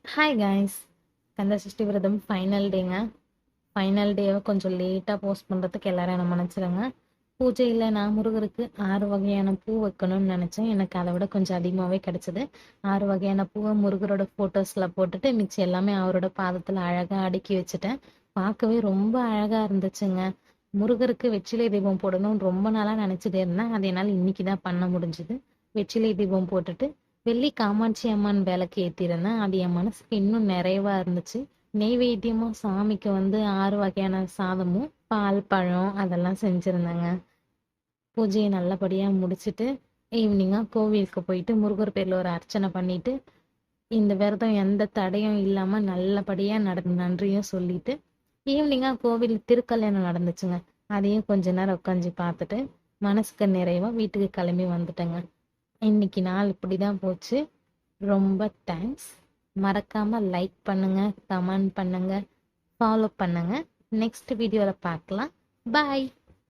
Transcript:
Hi guys, Kanda Sashti விரதம் final டேங்க. Final டேவை கொஞ்சம் லேட்டாக போஸ்ட் பண்ணுறதுக்கு எல்லாரும் என்ன மன்னிச்சிடுங்க. பூஜையில் நான் முருகருக்கு 6 வகையான பூ வைக்கணும்னு நினச்சேன். எனக்கு அதை விட கொஞ்சம் அதிகமாகவே கிடச்சிது. 6 வகையான பூவை முருகரோட ஃபோட்டோஸில் போட்டுட்டு மிக்சி எல்லாமே அவரோட பாதத்தில் அழகாக அடுக்கி வச்சுட்டேன். பார்க்கவே ரொம்ப அழகாக இருந்துச்சுங்க. முருகருக்கு வெற்றிலை தீபம் போடணும்னு ரொம்ப நாளாக நினச்சிட்டே இருந்தேன். அது என்னால் இன்னைக்கு தான் பண்ண முடிஞ்சுது. வெற்றிலை தீபம் போட்டுட்டு வெள்ளி காமாட்சி அம்மன் விளக்கு ஏத்திருந்தேன். அது என் மனசுக்கு இன்னும் நிறைவா இருந்துச்சு. நெய்வேத்தியமா சாமிக்கு 6 வகையான சாதமும் பால் பழம் அதெல்லாம் செஞ்சிருந்தேங்க. பூஜையை நல்லபடியா முடிச்சுட்டு ஈவினிங்கா கோவிலுக்கு போயிட்டு முருகர் பேர்ல ஒரு அர்ச்சனை பண்ணிட்டு இந்த விரதம் எந்த தடையும் இல்லாம நல்லபடியா நன்றியும் சொல்லிட்டு ஈவினிங்கா கோவில் திருக்கல்யாணம் நடந்துச்சுங்க. அதையும் கொஞ்ச நேரம் உட்காந்து பார்த்துட்டு மனசுக்கு நிறைவா வீட்டுக்கு கிளம்பி வந்துட்டேங்க. இன்னைக்கு நாள் இப்படிதான் போச்சு. ரொம்ப தேங்க்ஸ். மறக்காம லைக் பண்ணுங்க, கமெண்ட் பண்ணுங்க, ஃபாலோ பண்ணுங்க. நெக்ஸ்ட் வீடியோல பார்க்கலாம். பாய்.